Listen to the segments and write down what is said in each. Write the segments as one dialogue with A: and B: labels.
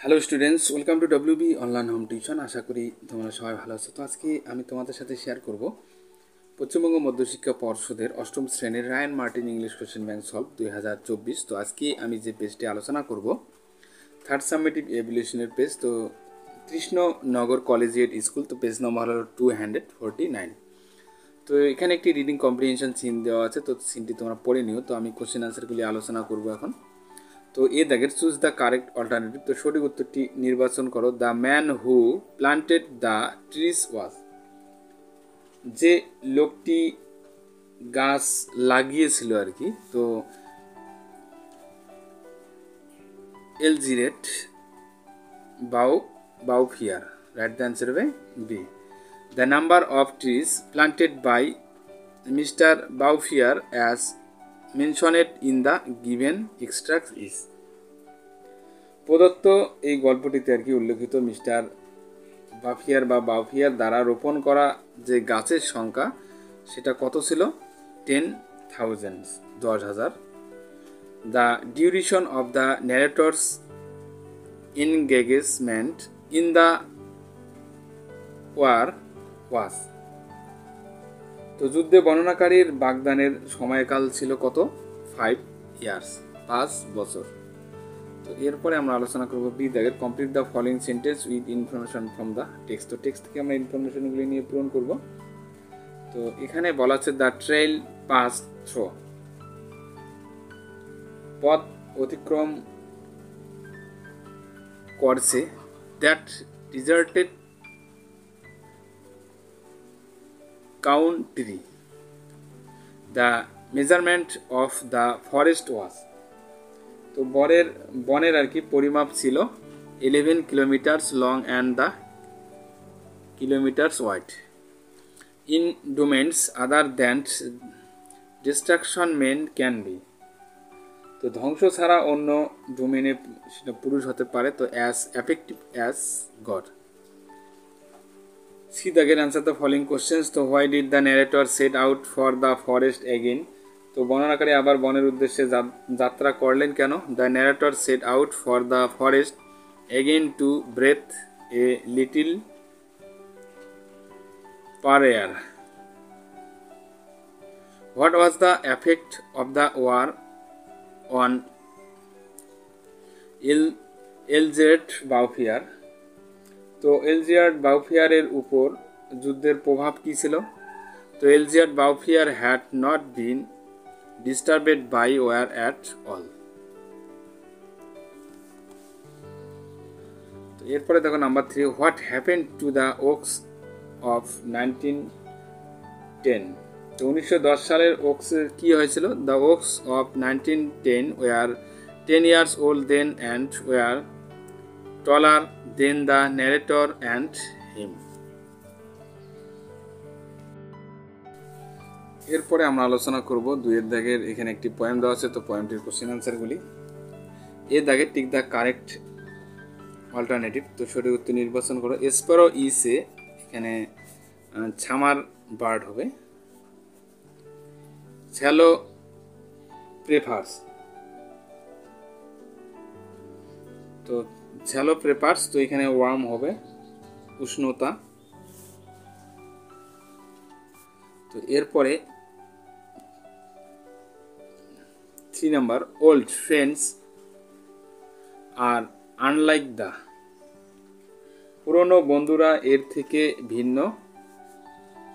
A: Hello students, welcome to WB online home tuition. আশা করি তোমরা সবাই ভালো আছো। তো আজকে আমি তোমাদের সাথে শেয়ার করব পশ্চিমবঙ্গ মধ্যশিক্ষা পর্ষদের অষ্টম শ্রেণীর Ryan Martin English question bank solve 2024। তো আজকে আমি যে পেজটি আলোচনা করব থার্ড সামেটিভ এভলিউশনের পেজ। তো কৃষ্ণনগর কলেজিয়েট স্কুল, তো পেজ নম্বর হলো 249। তো এখানে একটি রিডিং কম্প্রিহেনশন সিন দেওয়া আছে, তো সিনটি তোমরা পড়ে নিও। তো আমি কোশ্চেন আনসারগুলি আলোচনা করব এখন। তো এ দেখেন, চুজ দ্য কারেক্ট অল্টারনেটিভ। তো সঠিক উত্তরটি নির্বাচন করো। The man who planted the trees was, যে লোকটি গাছ লাগিয়েছিল আর কি। তো Elzeard Bouffier, right the answer হবে বি। The number of trees planted by Mister Bouffier as mentioned in the given extract is. প্রদত্ত এই গল্পটিতে আর কি উল্লেখিত মিস্টার বাউফিয়ার দ্বারা রোপণ করা যে গাছের সংখ্যা সেটা কত ছিল? 10,000, 10,000। The duration of the narrator's engagement in the war was. তো যুদ্ধে বর্ণনাকারীর বাগদানের সময়কাল ছিল কত? 5 years, 5 বছর। তো এরপরে আমরা আলোচনা করব বি দাগের, complete the following sentence with information from the text. তো টেক্সট থেকে আমরা ইনফরমেশনগুলি নিয়ে পূরণ করব। তো এখানে বলা আছে দ্য ট্রেইল পাস থ্রো, পথ অতিক্রম করছে, that deserted country, the measurement of the forest was. তো বনের আর কি পরিমাপ ছিল 11 kilometres long and the kilometres wide. In domains other than destruction men can be. তো ধ্বংস ছাড়া অন্য ডোমেনে সেটা পুরুষ হতে পারে। তো as effective as God. C দাগের অ্যান্সার দ্য ফলোইং কোশ্চেন্স। তো why did the narrator set out for the forest again. তো বর্ণনাকারী আবার বনের উদ্দেশ্যে যাত্রা করলেন কেন? The narrator set out for the forest again to breathe a little prayer. What was the effect of the war on Elzeard Bouffier? তো Elzeard বাউফিয়ারের উপর যুদ্ধের প্রভাব কী ছিল? তো Elzeard Bouffier had not bin ডিস্টার্বেড by war at all. তো এরপরে দেখো number 3, what happened to the oaks of 1910। তো 1910 সালের ওকসের কী হয়েছিল? The oaks of 1910 were 10 years old then and were taller than the narrator and him. এরপরে আমরা আলোচনা করব দুইয়ের দাগের, এখানে একটি পয়েম দেওয়া আছে। তো পয়েমটির কোশ্চেন আনসারগুলি। এর দাগে টিক দ্য কারেক্ট অল্টারনেটিভ। তো সঠিক উত্তর নির্বাচন করো। স্প্যারো ইসে, এখানে ছামার বার্ড হবে। শ্যালো প্রেফার্স, তো শ্যালো প্রেফার্স, তো এখানে ওয়ার্ম হবে, উষ্ণতা। তো এরপরে 3 number, old friends are unlike the. পুরনো বন্ধুরা এর থেকে ভিন্ন।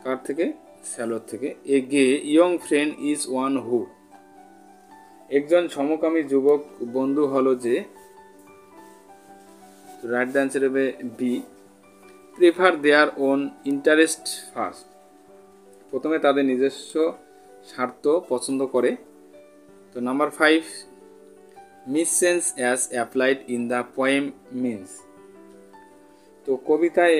A: কার থেকে? শ্যালোর থেকে। A gay young friend is one who, একজন সমকামী যুবক বন্ধু হলো যে। রাইট দ্য অ্যান্সার হবে বি। Prefer their own interest first, প্রথমে তাদের নিজস্ব স্বার্থ পছন্দ করে। তো number 5, missense as applied in the poem means. তো কবিতায়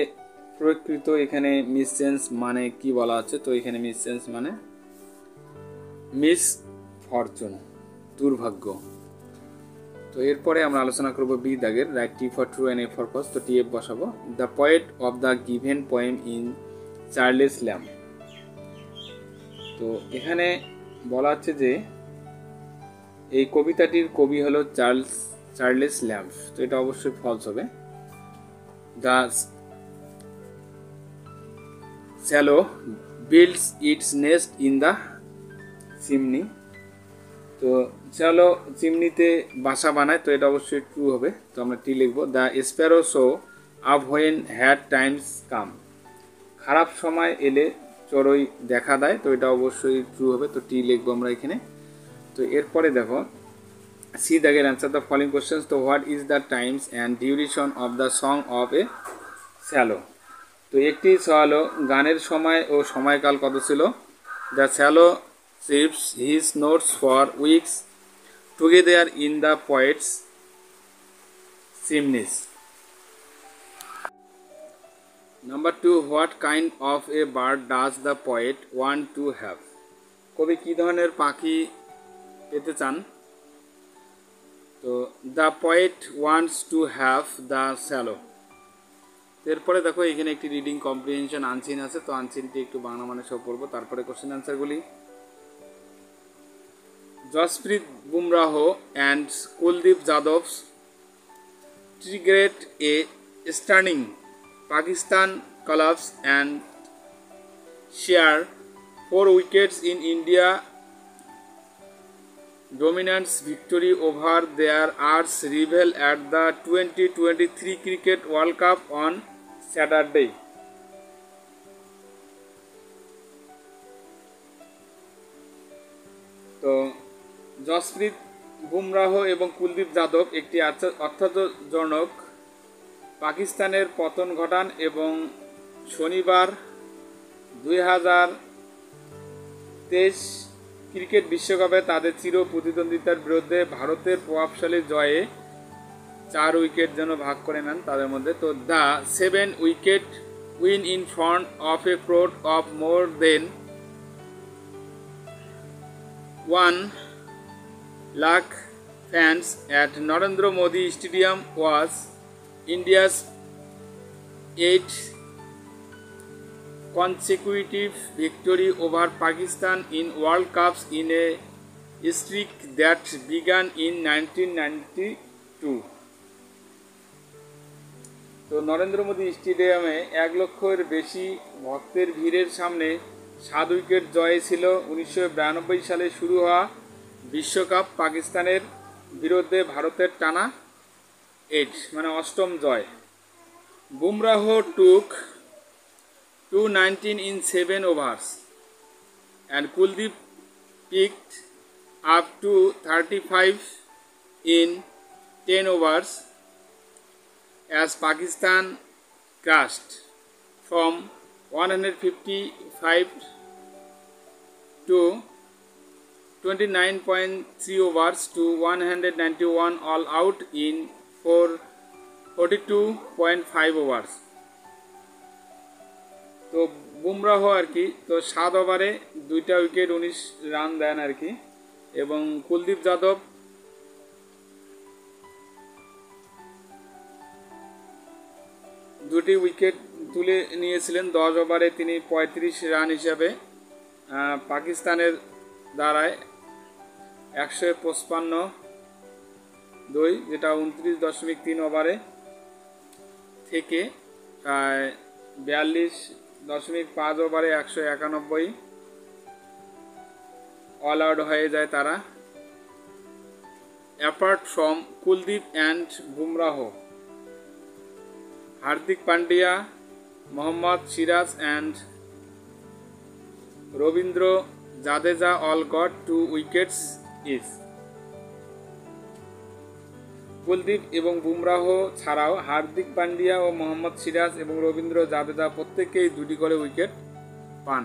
A: প্রকৃত এখানে মিসসেন্স মানে কি বলা আছে? তো এখানে মিসসেন্স মানে মিস ফরচুন, দুর্ভাগ্য। তো এরপরে আমরা আলোচনা করব বি দাগের, right T for true and F for false. তো টিএফ বসাবো। The poet of the given poem in Charles Lamb. তো এখানে বলা হচ্ছে যে এই কবিতাটির কবি হলো চার্লেস ল্যাম্প, তো এটা অবশ্যই ফলস হবে। The shallow builds it's nest in the chimney, তো স্যালো চিমনিতে বাসা বানায়, তো এটা অবশ্যই ট্রু হবে, তো আমরা টি লিখবো। The sparrow show up when had times come, খারাপ সময় এলে চড়ুই দেখা দেয়, তো এটা অবশ্যই ট্রু হবে, তো টি লিখবো আমরা এখানে। তো এরপরে দেখো, সি দাগের অ্যান্সার দ্য ফলোইং কোশ্চেন্স। তো what is the Times and duration of the song of A shallow, তো একটি স্যালো গানের সময় ও সময়কাল কত ছিল? The shallow ships his notes for weeks together in the poet's chimneys. Number 2, what kind of a bird does the poet want to have, কবি কী ধরনের পাখি পেতে চান? তো the poet wants to have the shallow. এরপরে দেখো এখানে একটি রিডিং কম্প্রিহেনশন আনসিন আছে, তো আনসিনটি একটু বাংলা মানে সব পড়বো, তারপরে কোশ্চেন আনসারগুলি। Jasprit Bumrah and Kuldeep Yadav's triggered a stunning Pakistan collapse and share 4 wickets in India dominance victory over their arch rival at the 2023 Cricket World Cup on Saturday. তো জসপ্রীত বুমরাহ এবং কুলদীপ যাদব একটি অর্থজনক পাকিস্তানের পতন ঘটান এবং শনিবার 2023 ক্রিকেট বিশ্বকাপে তাদের চির প্রতিদ্বন্দ্বিতার বিরুদ্ধে ভারতের প্রভাবশালী জয়ে 4 উইকেট যেন ভাগ করে নেন তাদের মধ্যে। তো the 7 wicket win in front of a crowd of more than 1 lakh fans at Narendra Modi Stadium was India's 8th consecutive victory over Pakistan in World Cups in a streak that began in 1992. তো নরেন্দ্র মোদী স্টেডিয়ামে 1 লক্ষের বেশি ভক্তের ভিড়ের সামনে 7 wicket জয়ে ছিল 1992 সালে শুরু হওয়া বিশ্বকাপ পাকিস্তানের বিরুদ্ধে ভারতের টানা 8 মানে 8ম জয়। Bumrah took 219 in 7 overs and Kuldeep picked up to 35 in 10 overs as Pakistan crashed from 155 to 29.3 overs to 191 all out in 42.5 overs. তো বুমরাহ আর কি, তো 7 ওভারে 2টা উইকেট 19 রান দেন আর কি, এবং কুলদীপ যাদব 2টি উইকেট তুলে নিয়েছিলেন 10 ওভারে, তিনি 35 রান হিসাবে পাকিস্তানের দ্বারায় 155 যেটা 29.3 ওভারে থেকে 42.5 ওভারে 191 অল আউট হয়ে যায় তারা। Apart from Kuldeep and Bumrah, Hardik Pandya, Mohammad Siraj and Rabindra Jadeja all got 2 wickets each. Kuldeep এবং বুমরাহ ছাড়াও হার্দিক পান্ডিয়া ও মোহাম্মদ সিরাজ এবং রবীন্দ্র জাদেজা প্রত্যেকেই 2টি করে উইকেট পান।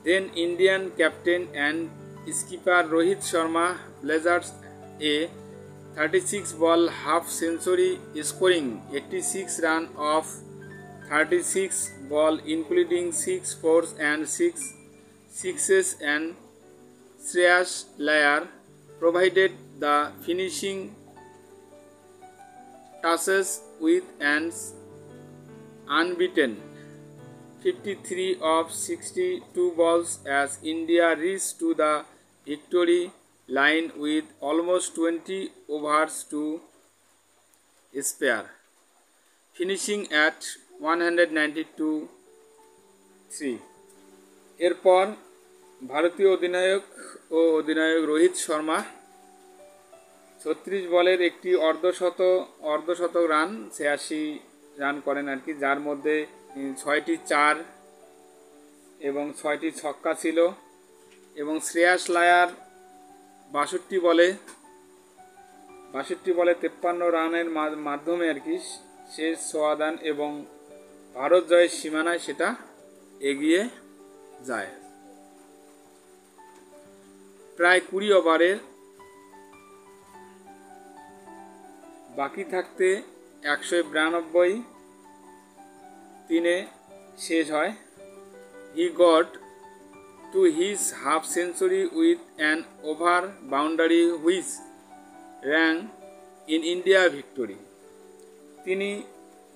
A: Then Indian captain and skipper Rohit Sharma blazers a 36 ball half century scoring 86 run of 36 ball including 6 fours and 6 sixes, and Shreyas Iyer provided the finishing touches with an unbeaten 53 of 62 balls as India reached to the victory line with almost 20 overs to spare, finishing at 192 এরপর ভারতীয় অধিনায়ক রোহিত শর্মা 36 বলের একটি অর্ধশতক run 86 run করেন আর কি, যার মধ্যে 6টি চার এবং 6টি ছক্কা ছিল। এবং শ্রেয়াস আয়ার 62 বলে 53 রানের মাধ্যমে আর কি শেষ সোয়াদান এবং ভারত জয়ের সীমানায় সেটা এগিয়ে যায়। প্রায় 20 ওভারের বাকি থাকতে 192 শেষ হয়। He got to his half century with an over boundary which rang in India victory. তিনি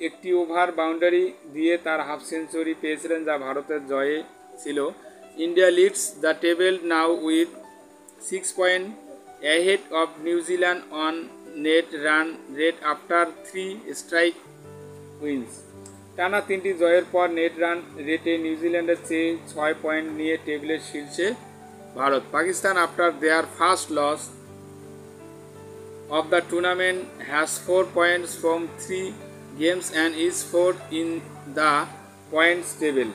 A: একটি ওভার বাউন্ডারি দিয়ে তার হাফ সেঞ্চুরি পেয়েছিলেন, যা ভারতের জয়ে ছিল। India Leeds the table now with 6 point ahead of New Zealand on net run rate after 3 straight wins. টানা 3টি জয়ের পর নেট রান রেটে নিউজিল্যান্ডের চেয়ে 6 পয়েন্ট নিয়ে টেবিলের শীর্ষে Bharat. Pakistan after their first loss of the tournament has 4 points from 3 games and is 4th in the points table.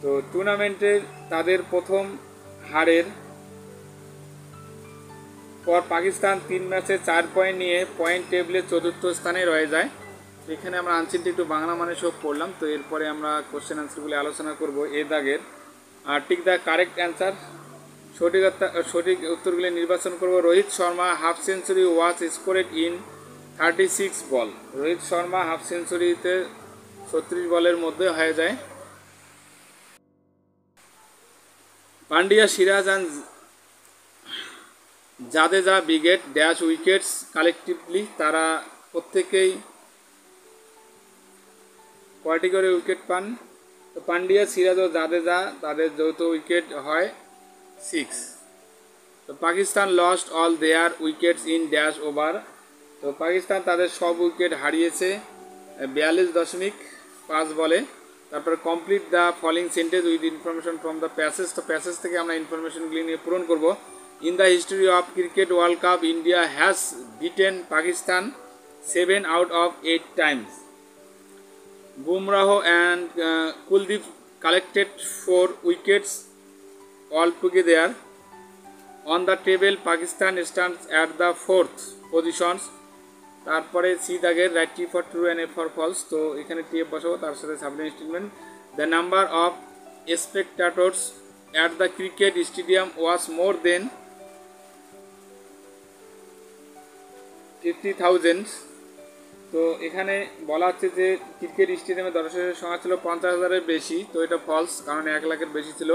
A: তো টুর্নামেন্টের তাদের প্রথম হারের পর পাকিস্তান 3 ম্যাচে 4 পয়েন্ট নিয়ে পয়েন্ট টেবিলের 4র্থ স্থানে রয়ে যায়। এখানে আমরা আনসিলটি একটু বাংলা মানে সব পড়লাম। তো এরপরে আমরা কোশ্চেন আনসারগুলি আলোচনা করব। এ দাগের টিক দ্য কারেক্ট অ্যান্সার, সঠিক উত্তরগুলি নির্বাচন করব। Rohit Sharma half century was scored in 36 ball. Rohit Sharma half সেঞ্চুরিতে 36 বলের মধ্যে হয়ে যায়। Pandya, Siraj and Jadeja brigade dash wickets collectively. তারা প্রত্যেকেই কয়টি করে উইকেট পান? তো পান্ডিয়া, সিরাজ ও জাদেজা তাদের যৌথ উইকেট হয় 6। তো Pakistan lost all their wickets in dash over. তো পাকিস্তান তাদের সব উইকেট হারিয়েছে 42.5 বলে। তারপর complete the following sentence with information from the passage. তো প্যাসেজ থেকে আমরা ইনফরমেশনগুলি নিয়ে পূরণ করব। In the history of cricket world cup India has beaten Pakistan 7 out of 8 times. Bumrah and Kuldeep collected 4 wickets altogether. On the table, Pakistan stands at the 4th positions. তারপরে C দাগের right T for true and F for false. তো এখানে T F বসাবো, তার সাথে supplement statement. The number of spectators at the cricket stadium was more than 50,000। তো এখানে বলা হচ্ছে যে ক্রিকেট স্টেডিয়ামে দর্শকের সংখ্যা ছিল 50,000-এর বেশি। তো এটা ফলস, কারণ 1 লাখের বেশি ছিল।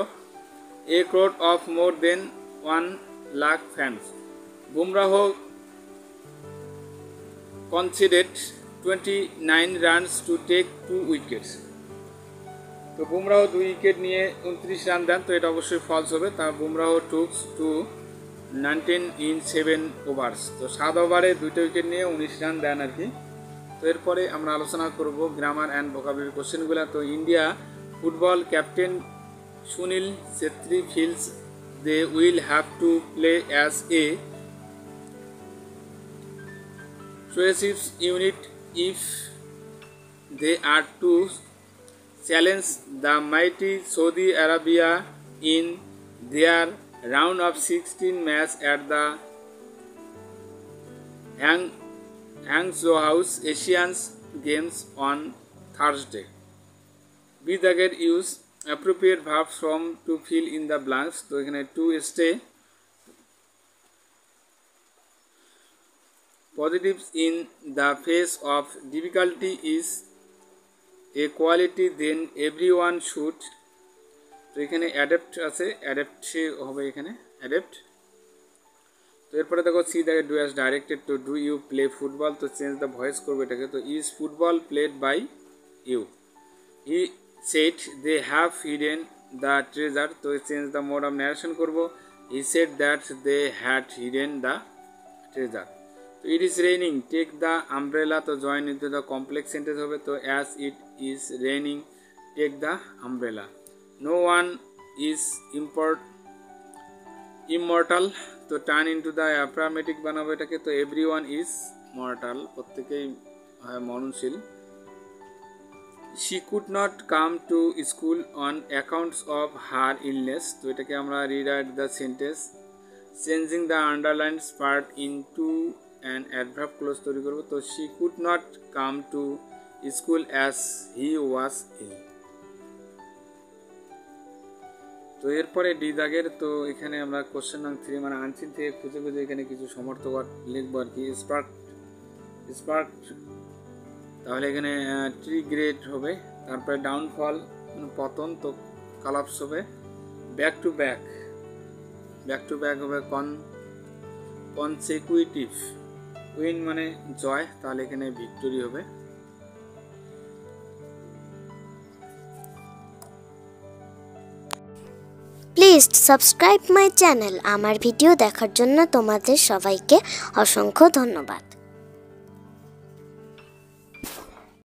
A: A crowd of more than 1 lakh fans. Bumrah conceded 29 runs to take 2 wickets. তো বুমরাহ 2 উইকেট নিয়ে 29 রান দেন। তো এটা অবশ্যই ফলস হবে। তার বুমরাহ টুক টু 19 in 7 overs। তো 7 ওভারে 2টা উইকেট নিয়ে 19 রান দেন আর কি। তো এরপরে আমরা আলোচনা করব গ্রামার অ্যান্ড ভোকাবুলারি কোশ্চেনগুলো। তো India football captain Sunil Chhetri feels they will have to play as a cohesive unit if they are to challenge the mighty Saudi Arabia in their round of 16 match at the Hangzhou Asian Games on Thursday. B দাগের use appropriate verbs from to fill in the blanks. তো এখানে to stay, positives in the face of difficulty is a quality then everyone should। তো এখানে adapt আছে, adapt হবে এখানে adapt. তো এরপরে দেখো সি দেখে do as directed to do you play football. তো চেঞ্জ দ্য ভয়েস করবে এটাকে। তো is football played by you. He said they have hidden the treasure, তো change the mode of narration করবো। He said that they had hidden the treasure. তো it is raining, take the umbrella, তো join into the complex sentence হবে। তো as it is raining take the umbrella. No one is immortal, তো turn into the affirmative বানাবো এটাকে। তো every one is mortal, প্রত্যেকেই হয় মরণশীল। She could not come to school on accounts of her illness, তো এটাকে আমরা rewrite the sentence changing the underlines part into an adverb clause তৈরি করবো। তো she could not come to school as he was ill. তো এরপরে D দাগের, তো এখানে আমরা কোশ্চেন নং 3 মানে আনচিন থেকে খুঁজে খুঁজে এখানে কিছু সমর্থক লিখবো আর কি। স্পার্ক, তাহলে এখানে ট্রি গ্রেড হবে। তারপরে ডাউনফল পতন, তো কলাপস হবে। ব্যাক টু ব্যাক হবে কনসিকিউটিভ। উইন মানে জয়, তাহলে এখানে ভিক্টোরি হবে।
B: Please subscribe my channel. আমার ভিডিও দেখার জন্য তোমাদের সবাইকে অসংখ্য ধন্যবাদ।